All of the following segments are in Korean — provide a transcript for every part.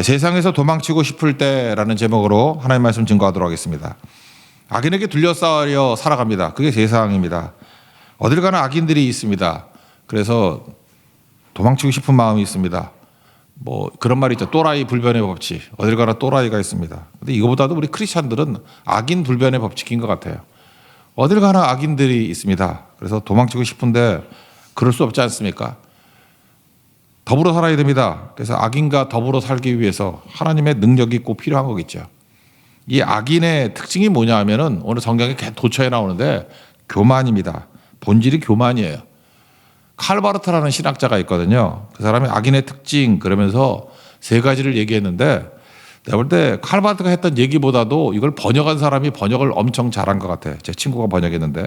세상에서 도망치고 싶을 때라는 제목으로 하나님의 말씀 증거하도록 하겠습니다. 악인에게 둘러싸여 살아갑니다. 그게 세상입니다. 어딜 가나 악인들이 있습니다. 그래서 도망치고 싶은 마음이 있습니다. 뭐 그런 말이 있죠. 또라이 불변의 법칙. 어딜 가나 또라이가 있습니다. 근데 이거보다도 우리 크리스찬들은 악인 불변의 법칙인 것 같아요. 어딜 가나 악인들이 있습니다. 그래서 도망치고 싶은데 그럴 수 없지 않습니까? 더불어 살아야 됩니다. 그래서 악인과 더불어 살기 위해서 하나님의 능력이 꼭 필요한 거겠죠. 이 악인의 특징이 뭐냐 하면은 오늘 성경에 도처에 나오는데 교만입니다. 본질이 교만이에요. 칼바르트라는 신학자가 있거든요. 그 사람이 악인의 특징 그러면서 세 가지를 얘기했는데 내가 볼 때 칼바르트가 했던 얘기보다도 이걸 번역한 사람이 번역을 엄청 잘한 것 같아요. 제 친구가 번역했는데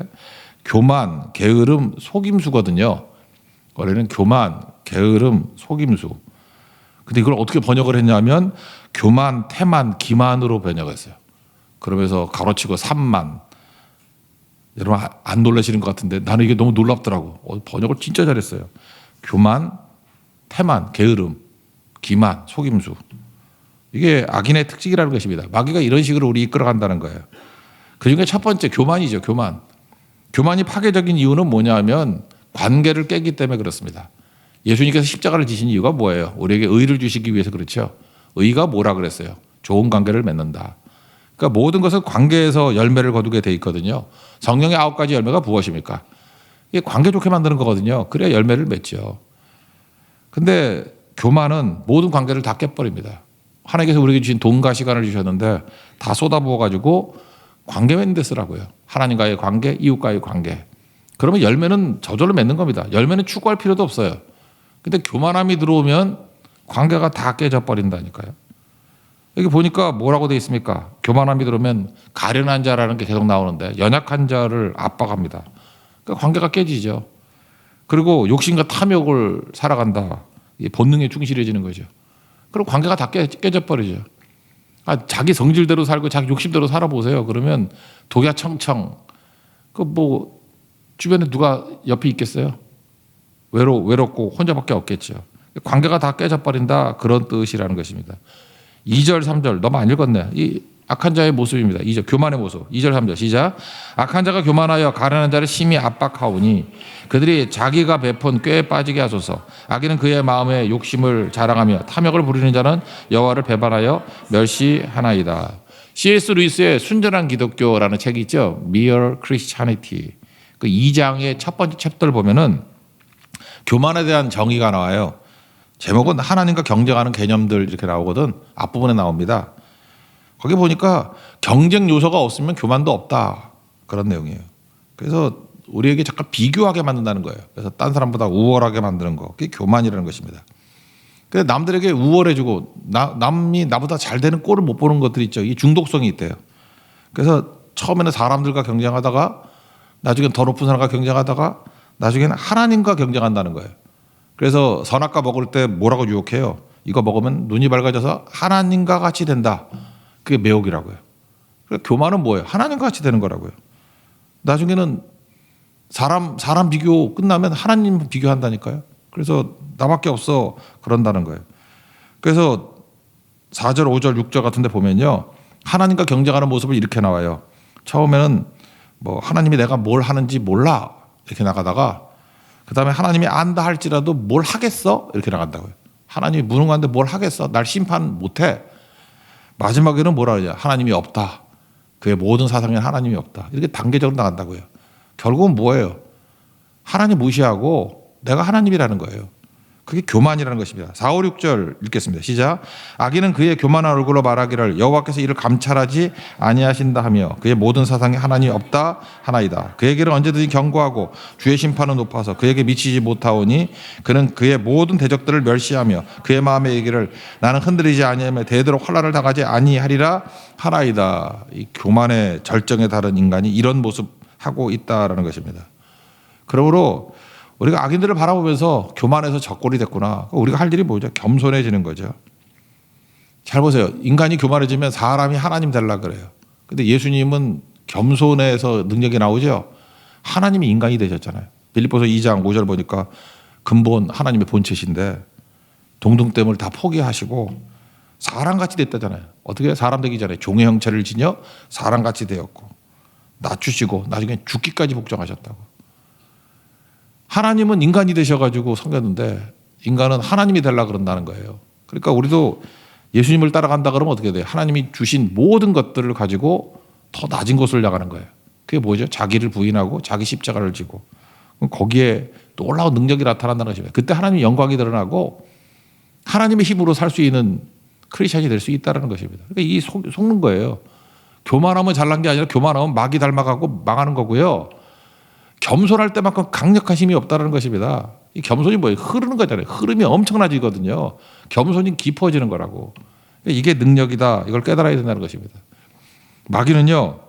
교만, 게으름, 속임수거든요. 원래는 교만, 게으름, 속임수. 근데 이걸 어떻게 번역을 했냐면 교만, 태만, 기만으로 번역했어요. 그러면서 가로치고 산만. 여러분 안 놀라시는 것 같은데 나는 이게 너무 놀랍더라고. 번역을 진짜 잘했어요. 교만, 태만, 게으름, 기만, 속임수. 이게 악인의 특징이라는 것입니다. 마귀가 이런 식으로 우리 이끌어간다는 거예요. 그중에 첫 번째 교만이죠. 교만. 교만이 파괴적인 이유는 뭐냐 하면 관계를 깨기 때문에 그렇습니다. 예수님께서 십자가를 지신 이유가 뭐예요? 우리에게 의를 주시기 위해서 그렇죠. 의가 뭐라 그랬어요? 좋은 관계를 맺는다. 그러니까 모든 것은 관계에서 열매를 거두게 돼 있거든요. 성령의 9가지 열매가 무엇입니까? 이게 관계 좋게 만드는 거거든요. 그래야 열매를 맺죠. 근데 교만은 모든 관계를 다 깨버립니다. 하나님께서 우리에게 주신 돈과 시간을 주셨는데 다 쏟아부어가지고 관계 맺는 데 쓰라고요. 하나님과의 관계, 이웃과의 관계. 그러면 열매는 저절로 맺는 겁니다. 열매는 추구할 필요도 없어요. 근데 교만함이 들어오면 관계가 다 깨져 버린다니까요. 여기 보니까 뭐라고 돼 있습니까? 교만함이 들어오면 가련한 자라는 게 계속 나오는데 연약한 자를 압박합니다. 그러니까 관계가 깨지죠. 그리고 욕심과 탐욕을 살아간다. 본능에 충실해지는 거죠. 그럼 관계가 다 깨져 버리죠. 자기 성질대로 살고 자기 욕심대로 살아보세요. 그러면 독야청청. 그 뭐 주변에 누가 옆에 있겠어요? 외롭고 혼자밖에 없겠죠. 관계가 다 깨져버린다. 그런 뜻이라는 것입니다. 2절, 3절 너무 안 읽었네. 이 악한 자의 모습입니다. 2절 교만의 모습. 2절, 3절 시작. 악한 자가 교만하여 가련한 자를 심히 압박하오니 그들이 자기가 베푼 꾀에 빠지게 하소서. 악인은 그의 마음에 욕심을 자랑하며 탐욕을 부리는 자는 여호와를 배반하여 멸시하나이다. C.S. 루이스의 순전한 기독교라는 책이 있죠. Mere Christianity. 그 2장의 첫 번째 챕터를 보면은 교만에 대한 정의가 나와요. 제목은 하나님과 경쟁하는 개념들 이렇게 나오거든. 앞부분에 나옵니다. 거기 보니까 경쟁 요소가 없으면 교만도 없다. 그런 내용이에요. 그래서 우리에게 잠깐 비교하게 만든다는 거예요. 그래서 딴 사람보다 우월하게 만드는 거. 그게 교만이라는 것입니다. 근데 남들에게 우월해주고 남이 나보다 잘 되는 꼴을 못 보는 것들이 있죠. 이 중독성이 있대요. 그래서 처음에는 사람들과 경쟁하다가 나중엔 더 높은 사람과 경쟁하다가 나중에는 하나님과 경쟁한다는 거예요. 그래서 선악과 먹을 때 뭐라고 유혹해요? 이거 먹으면 눈이 밝아져서 하나님과 같이 된다. 그게 매혹이라고요. 그러니까 교만은 뭐예요? 하나님과 같이 되는 거라고요. 나중에는 사람 비교 끝나면 하나님 비교한다니까요. 그래서 나밖에 없어 그런다는 거예요. 그래서 4절, 5절, 6절 같은 데 보면요. 하나님과 경쟁하는 모습을 이렇게 나와요. 처음에는 뭐 하나님이 내가 뭘 하는지 몰라 이렇게 나가다가 그 다음에 하나님이 안다 할지라도 뭘 하겠어? 이렇게 나간다고요. 하나님이 무능한데 뭘 하겠어? 날 심판 못해. 마지막에는 뭐라 그러냐? 하나님이 없다. 그의 모든 사상에는 하나님이 없다. 이렇게 단계적으로 나간다고요. 결국은 뭐예요? 하나님 무시하고 내가 하나님이라는 거예요. 그게 교만이라는 것입니다. 4, 5, 6절 읽겠습니다. 시작. 악인은 그의 교만한 얼굴로 말하기를 여호와께서 이를 감찰하지 아니하신다 하며 그의 모든 사상에 하나님이 없다 하나이다. 그에게는 언제든지 경고하고 주의 심판은 높아서 그에게 미치지 못하오니 그는 그의 모든 대적들을 멸시하며 그의 마음에 이르기를 나는 흔들리지 아니하며 대대로 환난을 당하지 아니하리라 하나이다. 이 교만의 절정에 달한 인간이 이런 모습하고 있다라는 것입니다. 그러므로 우리가 악인들을 바라보면서 교만해서 적골이 됐구나. 우리가 할 일이 뭐죠? 겸손해지는 거죠. 잘 보세요. 인간이 교만해지면 사람이 하나님 되려고 그래요. 근데 예수님은 겸손해서 능력이 나오죠. 하나님이 인간이 되셨잖아요. 빌립보서 2장 5절 보니까 근본 하나님의 본체신데 동등됨을 다 포기하시고 사람같이 됐다잖아요. 어떻게 사람 되기 전에 종의 형체를 지녀 사람같이 되었고 낮추시고 나중에 죽기까지 복종하셨다고. 하나님은 인간이 되셔가지고 섬겼는데 인간은 하나님이 되려고 그런다는 거예요. 그러니까 우리도 예수님을 따라간다 그러면 어떻게 돼요? 하나님이 주신 모든 것들을 가지고 더 낮은 곳을 나가는 거예요. 그게 뭐죠? 자기를 부인하고 자기 십자가를 지고 거기에 또 올라온 능력이 나타난다는 것입니다. 그때 하나님의 영광이 드러나고 하나님의 힘으로 살 수 있는 크리스천이 될 수 있다는 것입니다. 그러니까 이 속는 거예요. 교만하면 잘난 게 아니라 교만하면 마귀 닮아가고 망하는 거고요. 겸손할 때만큼 강력한 힘이 없다는 것입니다. 이 겸손이 뭐예요? 흐르는 거잖아요. 흐름이 엄청나지거든요. 겸손이 깊어지는 거라고. 그러니까 이게 능력이다. 이걸 깨달아야 된다는 것입니다. 마귀는요.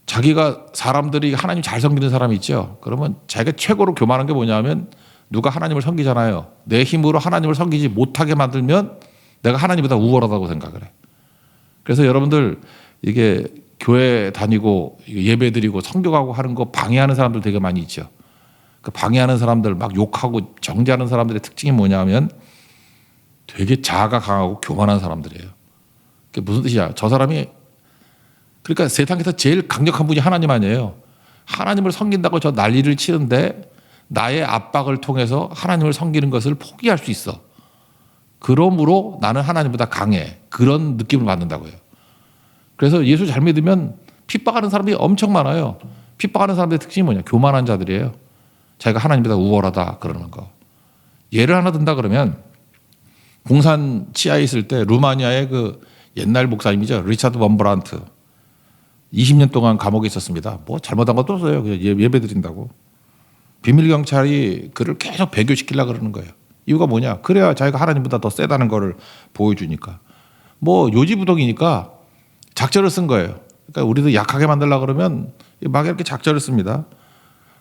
자기가 사람들이 하나님 잘 섬기는 사람이 있죠. 그러면 자기가 최고로 교만한 게 뭐냐면 누가 하나님을 섬기잖아요. 내 힘으로 하나님을 섬기지 못하게 만들면 내가 하나님보다 우월하다고 생각을 해. 그래서 여러분들 이게 교회 다니고 예배 드리고 성교하고 하는 거 방해하는 사람들 되게 많이 있죠. 그 방해하는 사람들 막 욕하고 정죄하는 사람들의 특징이 뭐냐면 되게 자아가 강하고 교만한 사람들이에요. 그게 무슨 뜻이야? 저 사람이 그러니까 세상에서 제일 강력한 분이 하나님 아니에요. 하나님을 섬긴다고 저 난리를 치는데 나의 압박을 통해서 하나님을 섬기는 것을 포기할 수 있어. 그러므로 나는 하나님보다 강해. 그런 느낌을 받는다고요. 그래서 예수 잘 믿으면 핍박하는 사람들이 엄청 많아요. 핍박하는 사람들의 특징이 뭐냐? 교만한 자들이에요. 자기가 하나님보다 우월하다 그러는 거. 예를 하나 든다 그러면 공산 치하에 있을 때 루마니아의 그 옛날 목사님이죠. 리차드 범브란트. 20년 동안 감옥에 있었습니다. 뭐 잘못한 것도 없어요. 그냥 예배 드린다고. 비밀 경찰이 그를 계속 배교시키려고 그러는 거예요. 이유가 뭐냐? 그래야 자기가 하나님보다 더 세다는 거를 보여주니까. 뭐 요지부동이니까 작전을 쓴 거예요. 그러니까 우리도 약하게 만들려고 그러면 막 이렇게 작전을 씁니다.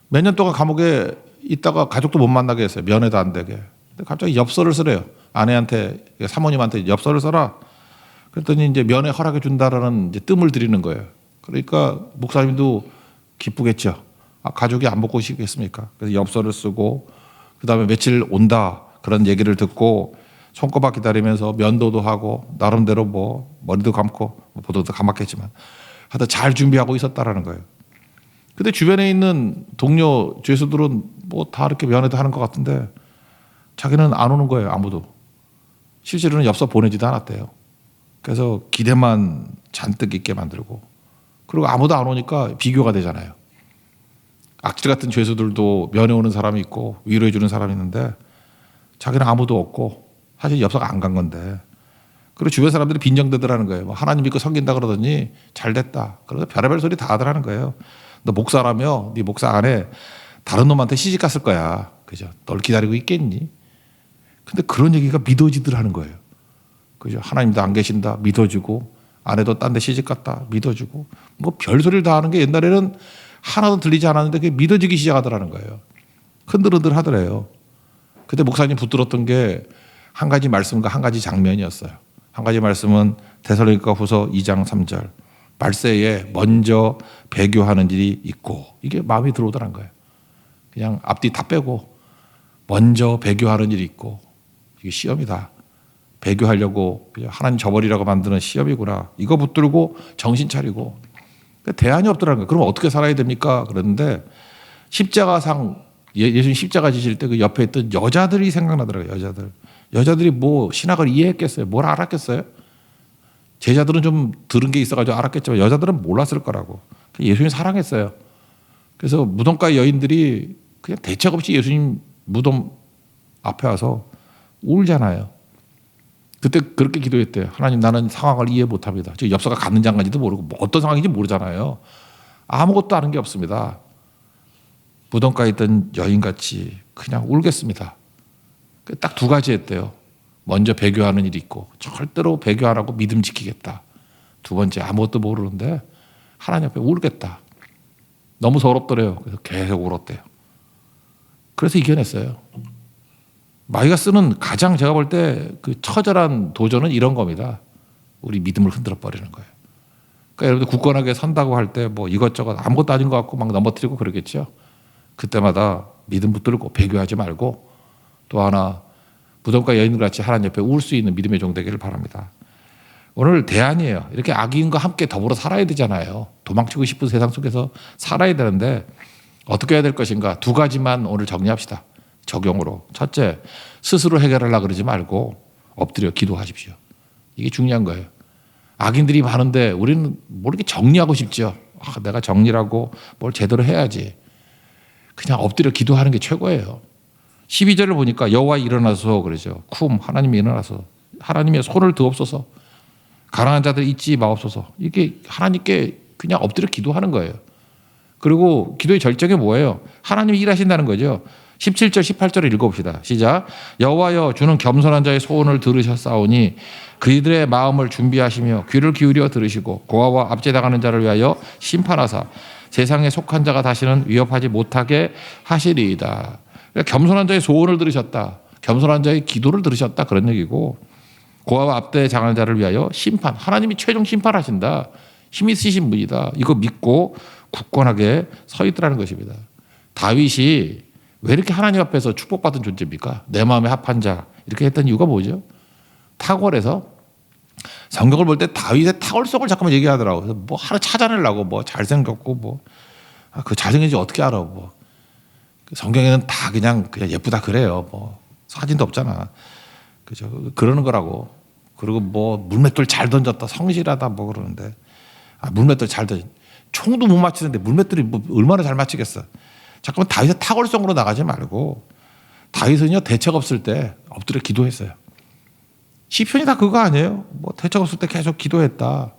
몇 년 동안 감옥에 있다가 가족도 못 만나게 했어요. 면회도 안 되게. 근데 갑자기 엽서를 쓰래요. 아내한테, 사모님한테 엽서를 써라. 그랬더니 이제 면회 허락해 준다라는 이제 뜸을 들이는 거예요. 그러니까 목사님도 기쁘겠죠. 아, 가족이 안 먹고 싶겠습니까? 그래서 엽서를 쓰고 그다음에 며칠 온다 그런 얘기를 듣고 손꼽아 기다리면서 면도도 하고 나름대로 뭐 머리도 감고 보도도 감았겠지만 하여튼 잘 준비하고 있었다라는 거예요. 근데 주변에 있는 동료 죄수들은 뭐 다 이렇게 면회도 하는 것 같은데 자기는 안 오는 거예요. 아무도. 실제로는 엽서 보내지도 않았대요. 그래서 기대만 잔뜩 있게 만들고 그리고 아무도 안 오니까 비교가 되잖아요. 악질 같은 죄수들도 면회 오는 사람이 있고 위로해 주는 사람이 있는데 자기는 아무도 없고 사실 엽서가 안 간 건데 그리고 주변 사람들이 빈정대더라는 거예요. 뭐 하나님 믿고 섬긴다 그러더니 잘 됐다. 그래서 별의별 소리 다 하더라는 거예요. 너 목사라며 네 목사 안에 다른 놈한테 시집 갔을 거야. 그죠? 널 기다리고 있겠니? 근데 그런 얘기가 믿어지더라는 거예요. 그죠? 하나님도 안 계신다 믿어주고 아내도 딴 데 시집 갔다 믿어주고 뭐 별소리를 다 하는 게 옛날에는 하나도 들리지 않았는데 그게 믿어지기 시작하더라는 거예요. 흔들흔들 하더래요. 그때 목사님 붙들었던 게 한 가지 말씀과 한 가지 장면이었어요. 한 가지 말씀은 데살로니가 후서 2장 3절 말세에 먼저 배교하는 일이 있고 이게 마음에 들어오더란 거예요. 그냥 앞뒤 다 빼고 먼저 배교하는 일이 있고 이게 시험이다. 배교하려고 하나님 저버리라고 만드는 시험이구나. 이거 붙들고 정신 차리고 대안이 없더라는 거예요. 그럼 어떻게 살아야 됩니까? 그랬는데 십자가상 예수님 십자가 지실 때 그 옆에 있던 여자들이 생각나더라고요. 여자들이 뭐 신학을 이해했겠어요? 뭘 알았겠어요? 제자들은 좀 들은 게 있어가지고 알았겠지만 여자들은 몰랐을 거라고. 예수님 사랑했어요. 그래서 무덤가 여인들이 그냥 대책 없이 예수님 무덤 앞에 와서 울잖아요. 그때 그렇게 기도했대요. 하나님 나는 상황을 이해 못합니다. 지금 엽서가 갔는지 안 갔는지도 모르고 뭐 어떤 상황인지 모르잖아요. 아무것도 아는 게 없습니다. 무덤가에 있던 여인같이 그냥 울겠습니다. 딱 두 가지 했대요. 먼저 배교하는 일이 있고 절대로 배교 안 하고 믿음 지키겠다. 두 번째 아무것도 모르는데 하나님 앞에 울겠다. 너무 서럽더래요. 그래서 계속 울었대요. 그래서 이겨냈어요. 마귀가 쓰는 가장 제가 볼 때 그 처절한 도전은 이런 겁니다. 우리 믿음을 흔들어 버리는 거예요. 그러니까 여러분들 굳건하게 선다고 할 때 뭐 이것저것 아무것도 아닌 것 같고 막 넘어뜨리고 그러겠죠. 그때마다 믿음 붙들고 배교하지 말고 또 하나 무덤가 여인들 같이 하나님 옆에 울 수 있는 믿음의 종 되기를 바랍니다. 오늘 대안이에요. 이렇게 악인과 함께 더불어 살아야 되잖아요. 도망치고 싶은 세상 속에서 살아야 되는데 어떻게 해야 될 것인가? 두 가지만 오늘 정리합시다. 적용으로. 첫째, 스스로 해결하려고 그러지 말고 엎드려 기도하십시오. 이게 중요한 거예요. 악인들이 많은데 우리는 뭐 이렇게 정리하고 싶죠. 내가 정리라고 뭘 제대로 해야지. 그냥 엎드려 기도하는 게 최고예요. 12절을 보니까 여호와 일어나서 그러죠. 쿰 하나님이 일어나서 하나님의 손을 드옵소서. 가난한 자들 잊지 마옵소서. 이게 하나님께 그냥 엎드려 기도하는 거예요. 그리고 기도의 절정이 뭐예요? 하나님이 일하신다는 거죠. 17절 18절을 읽어봅시다. 시작. 여호와여 주는 겸손한 자의 소원을 들으셨사오니 그들의 마음을 준비하시며 귀를 기울여 들으시고 고아와 압제당하는 자를 위하여 심판하사 세상에 속한 자가 다시는 위협하지 못하게 하시리이다. 그러니까 겸손한 자의 소원을 들으셨다. 겸손한 자의 기도를 들으셨다. 그런 얘기고 고아와 압대에 당하는 자를 위하여 심판. 하나님이 최종 심판하신다. 힘이 있으신 분이다. 이거 믿고 굳건하게 서 있더라는 것입니다. 다윗이 왜 이렇게 하나님 앞에서 축복받은 존재입니까? 내 마음에 합한 자 이렇게 했던 이유가 뭐죠? 탁월해서 성경을 볼 때 다윗의 탁월성을 잠깐만 얘기하더라고요. 그래서 뭐 하나 찾아내려고 뭐 잘생겼고 뭐 그 잘생긴지 어떻게 알아? 뭐 성경에는 다 그냥 예쁘다 그래요. 뭐 사진도 없잖아. 그죠? 그러는 거라고. 그리고 뭐 물맷돌 잘 던졌다, 성실하다 뭐 그러는데 물맷돌 잘 던져. 총도 못 맞히는데 물맷돌이 뭐 얼마나 잘 맞히겠어. 잠깐만 다윗의 탁월성으로 나가지 말고 다윗은요 대책 없을 때 엎드려 기도했어요. 시편이 다 그거 아니에요? 뭐 대책 없을 때 계속 기도했다.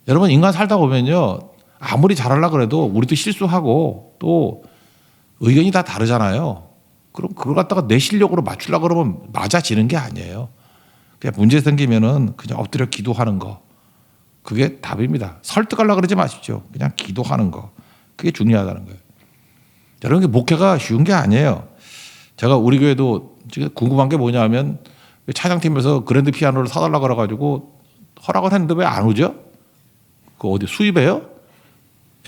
여러분 인간 살다 보면요 아무리 잘하려고 그래도 우리도 실수하고 또 의견이 다 다르잖아요. 그럼 그걸 갖다가 내 실력으로 맞추려고 그러면 맞아지는 게 아니에요. 그냥 문제 생기면은 그냥 엎드려 기도하는 거. 그게 답입니다. 설득하려고 그러지 마십시오. 그냥 기도하는 거. 그게 중요하다는 거예요. 여러분 목회가 쉬운 게 아니에요. 제가 우리 교회도 지금 궁금한 게 뭐냐면 찬양팀에서 그랜드 피아노를 사달라고 그래가지고 허락을 했는데 왜 안 오죠? 그 어디 수입해요?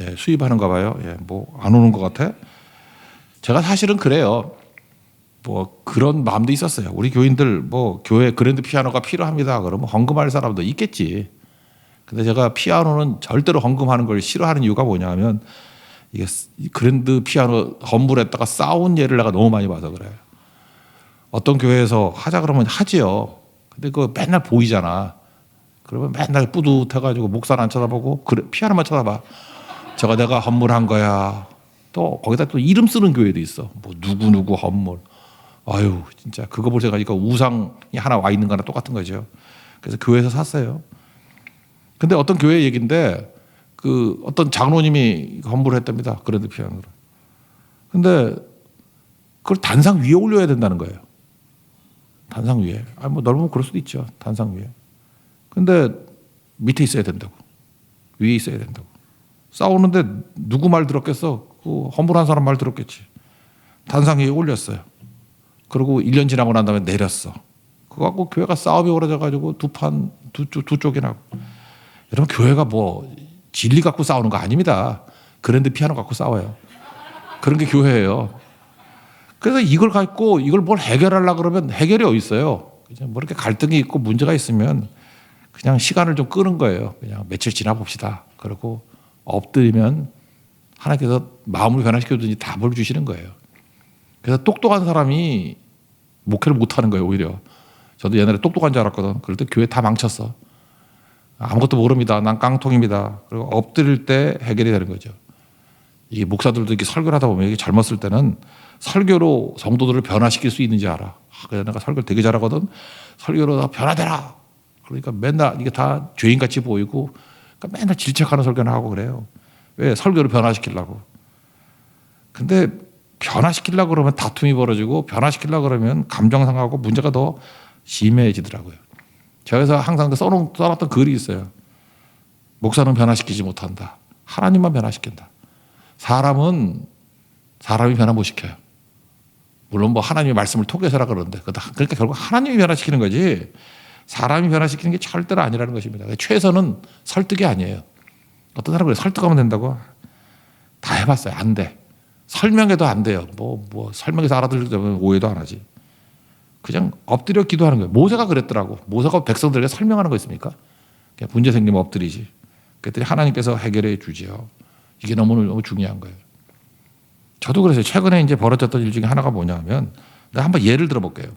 예, 수입하는가 봐요. 예, 뭐 안 오는 것 같아. 제가 사실은 그래요. 뭐 그런 마음도 있었어요. 우리 교인들 뭐 교회 그랜드 피아노가 필요합니다. 그러면 헌금할 사람도 있겠지. 근데 제가 피아노는 절대로 헌금하는 걸 싫어하는 이유가 뭐냐면 이게 그랜드 피아노 건물에다가 쌓은 예를 내가 너무 많이 봐서 그래요. 어떤 교회에서 하자 그러면 하지요. 근데 그거 맨날 보이잖아. 그러면 맨날 뿌듯해가지고 목사는 안 쳐다보고 그래, 피아노만 쳐다봐. 저거 내가 헌물한 거야. 또 거기다 또 이름 쓰는 교회도 있어. 뭐 누구 헌물. 아유 진짜 그거 볼 생각하니까 우상이 하나 와 있는 거랑 똑같은 거죠. 그래서 교회에서 샀어요. 근데 어떤 교회 얘기인데 그 어떤 장로님이 헌물을 했답니다. 그랜드 피아노를. 근데 그걸 단상 위에 올려야 된다는 거예요. 단상 위에. 뭐 넓으면 그럴 수도 있죠. 단상 위에. 근데 밑에 있어야 된다고. 위에 있어야 된다고. 싸우는데 누구 말 들었겠어? 그 헌물한 사람 말 들었겠지. 단상 위에 올렸어요. 그리고 1년 지나고 난 다음에 내렸어. 그거 갖고 교회가 싸움이 벌어져가지고 두 쪽이 나고. 여러분 교회가 뭐 진리 갖고 싸우는 거 아닙니다. 그랜드 피아노 갖고 싸워요. 그런 게 교회예요. 그래서 이걸 갖고 이걸 뭘 해결하려고 그러면 해결이 어디 있어요. 그냥 뭐 이렇게 갈등이 있고 문제가 있으면 그냥 시간을 좀 끄는 거예요. 그냥 며칠 지나 봅시다. 그리고 엎드리면 하나님께서 마음을 변화시켜주든지 답을 주시는 거예요. 그래서 똑똑한 사람이 목회를 못하는 거예요. 오히려. 저도 옛날에 똑똑한 줄 알았거든. 그럴 때 교회 다 망쳤어. 아무것도 모릅니다. 난 깡통입니다. 그리고 엎드릴 때 해결이 되는 거죠. 이게 목사들도 이렇게 설교를 하다 보면 이게 젊었을 때는 설교로 성도들을 변화시킬 수 있는지 알아. 그래서 내가 설교를 되게 잘하거든. 설교로 다 변화되라. 그러니까 맨날 이게 다 죄인같이 보이고 그러니까 맨날 질책하는 설교를 하고 그래요. 왜? 설교를 변화시키려고. 근데 변화시키려고 그러면 다툼이 벌어지고 변화시키려고 그러면 감정 상하고 문제가 더 심해지더라고요. 제가 그래서 항상 써놨던 글이 있어요. 목사는 변화시키지 못한다. 하나님만 변화시킨다. 사람은 사람이 변화 못 시켜요. 물론 뭐 하나님의 말씀을 통해서라 그러는데 그러니까 결국 하나님이 변화시키는 거지 사람이 변화시키는 게 절대로 아니라는 것입니다. 최선은 설득이 아니에요. 어떤 사람은 그래 설득하면 된다고 다 해봤어요. 안 돼. 설명해도 안 돼요. 뭐 설명해서 알아들으려면 오해도 안 하지. 그냥 엎드려 기도하는 거예요. 모세가 그랬더라고. 모세가 백성들에게 설명하는 거 있습니까? 그냥 문제 생기면 엎드리지. 그랬더니 하나님께서 해결해 주지요. 이게 너무 중요한 거예요. 저도 그래서 최근에 이제 벌어졌던 일 중에 하나가 뭐냐면, 내가 한번 예를 들어볼게요.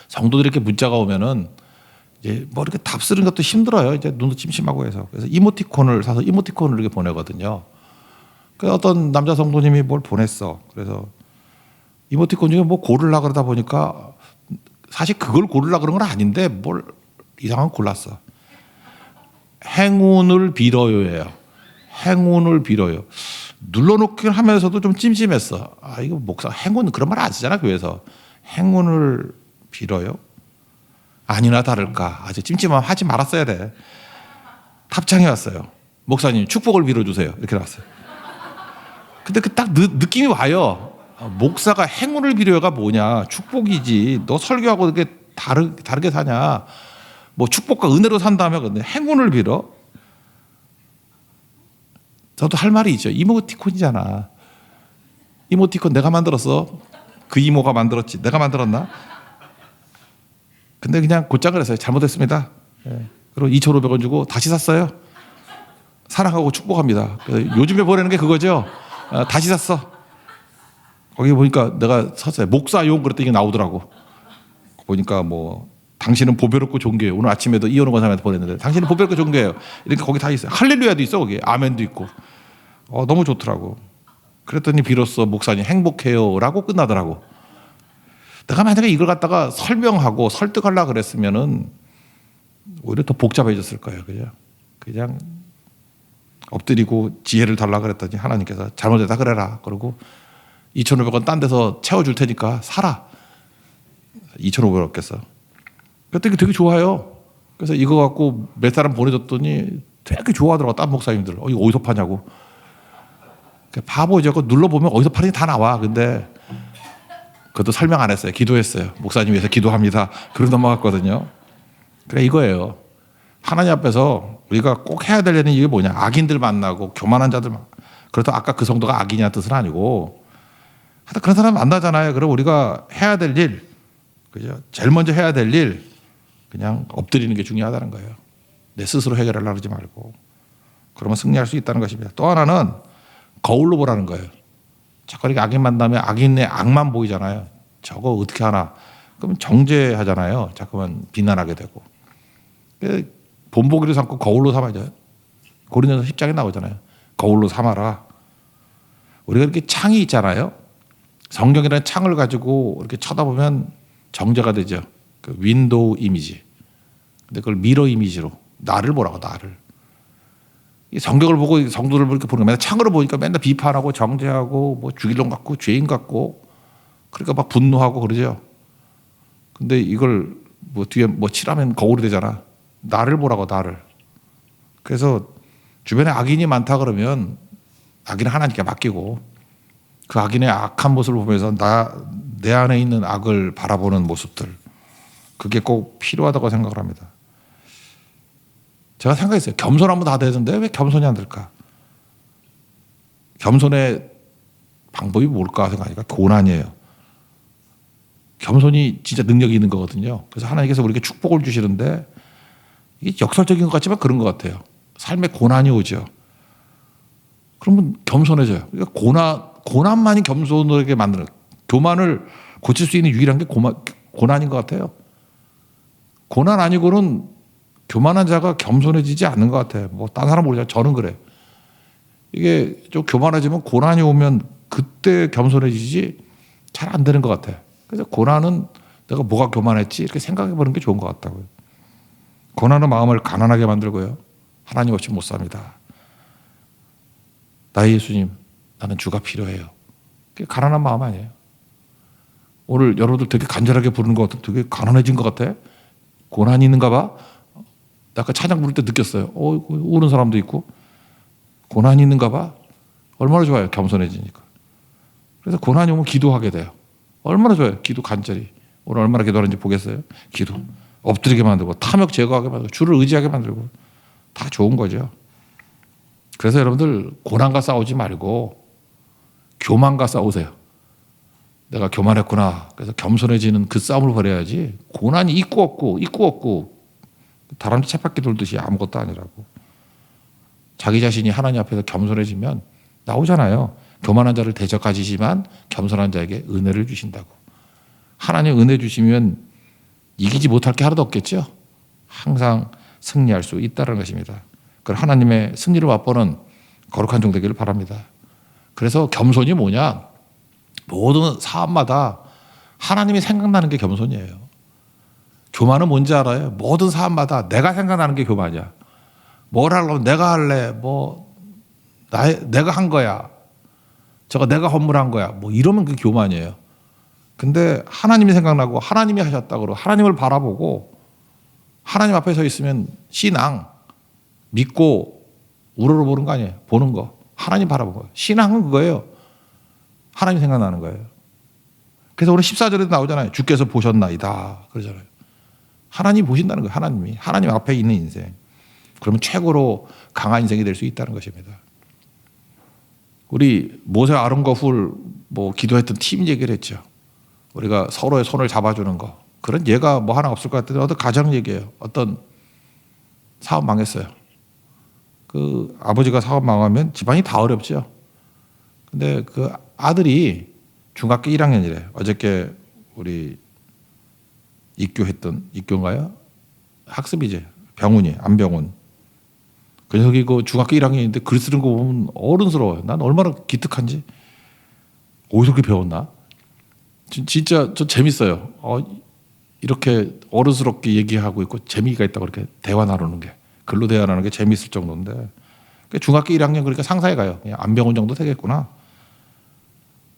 성도들이 이렇게 문자가 오면은 이제 뭐 이렇게 답 쓰는 것도 힘들어요. 이제 눈도 침침하고 해서. 그래서 이모티콘을 사서 이모티콘을 이렇게 보내거든요. 그 어떤 남자 성도님이 뭘 보냈어. 그래서 이모티콘 중에 뭐 고르려 그러다 보니까 사실 그걸 고르려 그런 건 아닌데 뭘 이상한 거 골랐어. 행운을 빌어요예요. 행운을 빌어요. 눌러놓긴 하면서도 좀 찜찜했어. 아, 이거 목사 행운 그런 말 안 쓰잖아 교회에서. 행운을 빌어요? 아니나 다를까 아주 찜찜하면 하지 말았어야 돼. 답장이 왔어요. 목사님 축복을 빌어주세요. 이렇게 나왔어요. 근데 그 딱 느낌이 와요. 목사가 행운을 빌어요가 뭐냐. 축복이지. 너 설교하고 이렇게 다르게 사냐. 뭐 축복과 은혜로 산다면 근데 행운을 빌어? 저도 할 말이 있죠. 이모티콘이잖아. 이모티콘 내가 만들었어. 그 이모가 만들었지. 내가 만들었나? 근데 그냥 곧장을 했어요. 잘못했습니다. 네. 그리고 2,500원 주고 다시 샀어요. 사랑하고 축복합니다. 요즘에 보내는 게 그거죠. 다시 샀어. 거기 보니까 내가 샀어요. 목사용 그랬더니 이게 나오더라고. 보니까 뭐 당신은 보배롭고 존귀해요. 오늘 아침에도 이현우 권사님한테 보냈는데 당신은 보배롭고 존귀해요. 이렇게 거기 다 있어요. 할렐루야도 있어 거기. 아멘도 있고. 너무 좋더라고. 그랬더니 비로소 목사님 행복해요라고 끝나더라고. 내가 만약에 이걸 갖다가 설명하고 설득하려고 그랬으면은 오히려 더 복잡해졌을 거예요. 그냥 엎드리고 지혜를 달라고 그랬더니 하나님께서 잘못했다 그래라. 그러고 2,500원 딴 데서 채워줄 테니까 사라. 2,500원 겠어. 그랬더니 되게 좋아요. 그래서 이거 갖고 몇 사람 보내줬더니 되게 좋아하더라고. 딴 목사님들. 이거 어디서 파냐고. 바보죠. 그거 눌러보면 어디서 파는지 다 나와. 근데 그것도 설명 안 했어요. 기도했어요. 목사님 위해서 기도합니다. 그러고 넘어갔거든요. 그래 이거예요. 하나님 앞에서 우리가 꼭 해야 될 일은 이게 뭐냐. 악인들 만나고 교만한 자들 그렇다고 아까 그 성도가 악인이라는 뜻은 아니고 하여튼 그런 사람 만나잖아요. 그럼 우리가 해야 될 일, 그죠? 제일 먼저 해야 될 일 그냥 엎드리는 게 중요하다는 거예요. 내 스스로 해결하려고 하지 말고. 그러면 승리할 수 있다는 것입니다. 또 하나는 거울로 보라는 거예요. 자꾸 이렇게 악인 만나면 악인의 악만 보이잖아요. 저거 어떻게 하나. 그러면 정죄하잖아요. 자꾸만 비난하게 되고. 본보기를 삼고 거울로 삼아야죠. 고린도서 10장에 나오잖아요. 거울로 삼아라. 우리가 이렇게 창이 있잖아요. 성경이라는 창을 가지고 이렇게 쳐다보면 정죄가 되죠. 그 윈도우 이미지. 근데 그걸 미러 이미지로 나를 보라고 나를. 이 성경을 보고 성도들 이렇게 보는 거 맨날 창으로 보니까 맨날 비판하고 정죄하고 뭐 주길론 같고 죄인 같고 그러니까 막 분노하고 그러죠. 근데 이걸 뭐 뒤에 뭐 칠하면 거울이 되잖아. 나를 보라고 나를. 그래서 주변에 악인이 많다 그러면 악인을 하나님께 맡기고 그 악인의 악한 모습을 보면서 내 안에 있는 악을 바라보는 모습들 그게 꼭 필요하다고 생각을 합니다. 제가 생각했어요. 겸손하면 다 되는데 왜 겸손이 안 될까? 겸손의 방법이 뭘까 생각하니까 고난이에요. 겸손이 진짜 능력이 있는 거거든요. 그래서 하나님께서 우리에게 축복을 주시는데 이게 역설적인 것 같지만 그런 것 같아요. 삶에 고난이 오죠. 그러면 겸손해져요. 그러니까 고난만이 겸손하게 만드는 교만을 고칠 수 있는 유일한 게 고난인 것 같아요. 고난 아니고는 교만한 자가 겸손해지지 않는 것 같아요. 뭐 딴 사람 모르지만 저는 그래요. 이게 좀 교만해지면 고난이 오면 그때 겸손해지지 잘 안 되는 것 같아요. 그래서 고난은 내가 뭐가 교만했지 이렇게 생각해 보는 게 좋은 것 같다고요. 고난은 마음을 가난하게 만들고요. 하나님 없이 못 삽니다. 나의 예수님, 나는 주가 필요해요. 그게 가난한 마음 아니에요. 오늘 여러분들 되게 간절하게 부르는 것 같아. 되게 가난해진 것 같아. 고난이 있는가 봐. 아까 찬양 부를 때 느꼈어요. 우는 사람도 있고. 고난이 있는가 봐. 얼마나 좋아요. 겸손해지니까. 그래서 고난이 오면 기도하게 돼요. 얼마나 좋아요. 기도 간절히. 오늘 얼마나 기도하는지 보겠어요. 기도. 엎드리게 만들고 탐욕 제거하게 만들고 주를 의지하게 만들고 다 좋은 거죠. 그래서 여러분들 고난과 싸우지 말고 교만과 싸우세요. 내가 교만했구나. 그래서 겸손해지는 그 싸움을 벌여야지. 고난이 있고 없고 다람쥐 쳇바퀴 돌듯이 아무것도 아니라고. 자기 자신이 하나님 앞에서 겸손해지면 나오잖아요. 교만한 자를 대적하시지만 겸손한 자에게 은혜를 주신다고. 하나님 은혜 주시면 이기지 못할 게 하나도 없겠죠. 항상 승리할 수 있다는 것입니다. 그 하나님의 승리를 맛보는 거룩한 종 되기를 바랍니다. 그래서 겸손이 뭐냐? 모든 사업마다 하나님이 생각나는 게 겸손이에요. 교만은 뭔지 알아요? 모든 사업마다 내가 생각나는 게 교만이야. 뭘 하려면 내가 할래. 내가 한 거야. 저거 내가 헌물한 거야. 이러면 그게 교만이에요. 근데 하나님이 생각나고 하나님이 하셨다고 그러고 하나님을 바라보고 하나님 앞에 서 있으면 신앙 믿고 우러러보는 거 아니에요. 보는 거. 하나님 바라보는 거예요. 신앙은 그거예요. 하나님 생각나는 거예요. 그래서 우리 14절에도 나오잖아요. 주께서 보셨나이다. 그러잖아요. 하나님이 보신다는 거예요. 하나님이. 하나님 앞에 있는 인생. 그러면 최고로 강한 인생이 될 수 있다는 것입니다. 우리 모세 아론과 훌 기도했던 팀 얘기를 했죠. 우리가 서로의 손을 잡아주는 거. 그런 예가 하나 없을 것 같은데 어떤 가정 얘기예요. 어떤 사업 망했어요. 그 아버지가 사업 망하면 집안이 다 어렵죠. 근데 그 아들이 중학교 1학년이래. 어저께 우리 입교인가요? 학습이지. 병훈이, 안병훈. 그 녀석이 중학교 1학년인데 글 쓰는 거 보면 어른스러워요. 난 얼마나 기특한지. 어디서 그렇게 배웠나? 진짜 저 재밌어요. 이렇게 어른스럽게 얘기하고 있고 재미가 있다고 이렇게 대화 나누는 게. 글로 대화 나누는 게 재밌을 정도인데. 중학교 1학년 그러니까 상사에 가요. 그냥 안병훈 정도 되겠구나.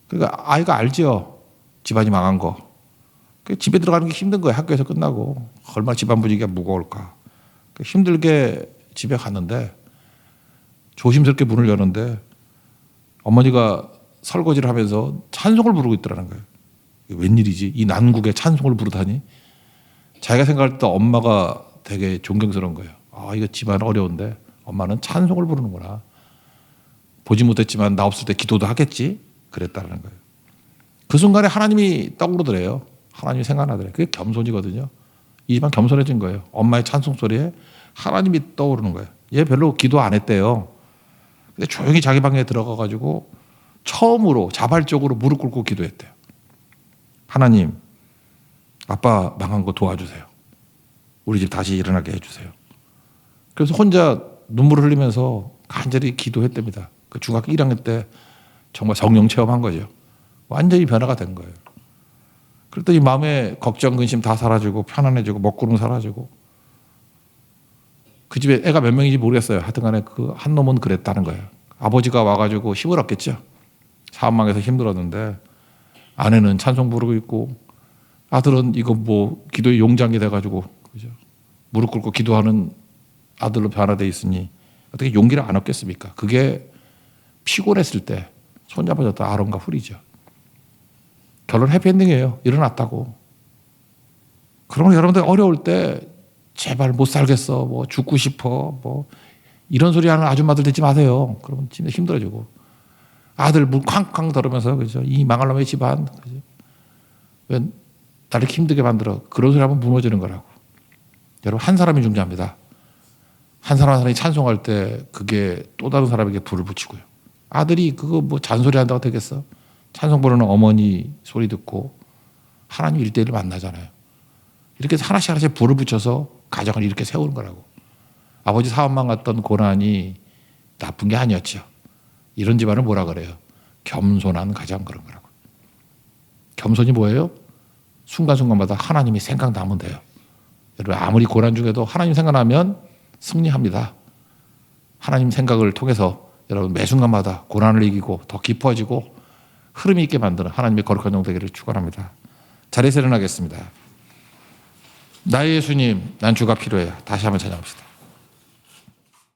그러니까 아이가 알죠. 집안이 망한 거. 집에 들어가는 게 힘든 거예요. 학교에서 끝나고. 얼마나 집안 분위기가 무거울까. 힘들게 집에 갔는데 조심스럽게 문을 여는데 어머니가 설거지를 하면서 찬송을 부르고 있더라는 거예요. 웬일이지? 이 난국에 찬송을 부르다니? 자기가 생각할 때 엄마가 되게 존경스러운 거예요. 이거 집안 어려운데 엄마는 찬송을 부르는구나. 보지 못했지만 나 없을 때 기도도 하겠지? 그랬다는 거예요. 그 순간에 하나님이 떠오르더래요. 하나님이 생각나더래요. 그게 겸손이거든요. 이 집안 겸손해진 거예요. 엄마의 찬송 소리에 하나님이 떠오르는 거예요. 얘 별로 기도 안 했대요. 근데 조용히 자기 방에 들어가가지고 처음으로 자발적으로 무릎 꿇고 기도했대요. 하나님, 아빠 망한 거 도와주세요. 우리 집 다시 일어나게 해주세요. 그래서 혼자 눈물을 흘리면서 간절히 기도했답니다. 그 중학교 1학년 때 정말 성령 체험한 거죠. 완전히 변화가 된 거예요. 그랬더니 마음에 걱정, 근심 다 사라지고 편안해지고 먹고는 사라지고 그 집에 애가 몇 명인지 모르겠어요. 하여튼 간에 그 한 놈은 그랬다는 거예요. 아버지가 와가지고 힘들었겠죠. 사업망에서 힘들었는데 아내는 찬송 부르고 있고 아들은 이거 기도의 용장이 돼가지고 그죠? 무릎 꿇고 기도하는 아들로 변화돼 있으니 어떻게 용기를 안 얻겠습니까? 그게 피곤했을 때 손잡아줬던 아론과 훌이죠. 결론 해피엔딩이에요. 일어났다고. 그러면 여러분들 어려울 때 제발 못 살겠어. 죽고 싶어. 이런 소리 하는 아줌마들 듣지 마세요. 그러면 진짜 힘들어지고. 아들 물 쾅쾅 덜으면서 그죠? 이 망할 놈의 집안. 그죠? 왜 나를 힘들게 만들어. 그런 소리 하면 무너지는 거라고. 여러분 한 사람이 중요합니다. 한 사람이 찬송할 때 그게 또 다른 사람에게 불을 붙이고요. 아들이 그거 잔소리 한다고 되겠어? 찬송 부르는 어머니 소리 듣고 하나님 1대1을 만나잖아요. 이렇게 하나씩 불을 붙여서 가정을 이렇게 세우는 거라고. 아버지 사업만 갔던 고난이 나쁜 게 아니었죠. 이런 집안을 뭐라 그래요? 겸손한 가정 그런 거라고. 겸손이 뭐예요? 순간순간마다 하나님이 생각나면 돼요. 여러분 아무리 고난 중에도 하나님 생각나면 승리합니다. 하나님 생각을 통해서 여러분 매 순간마다 고난을 이기고 더 깊어지고 흐름이 있게 만드는 하나님의 거룩한 종 되기를 축원합니다. 자리에서 일어나겠습니다. 나의 예수님, 난 주가 필요해요. 다시 한번 찬양합시다.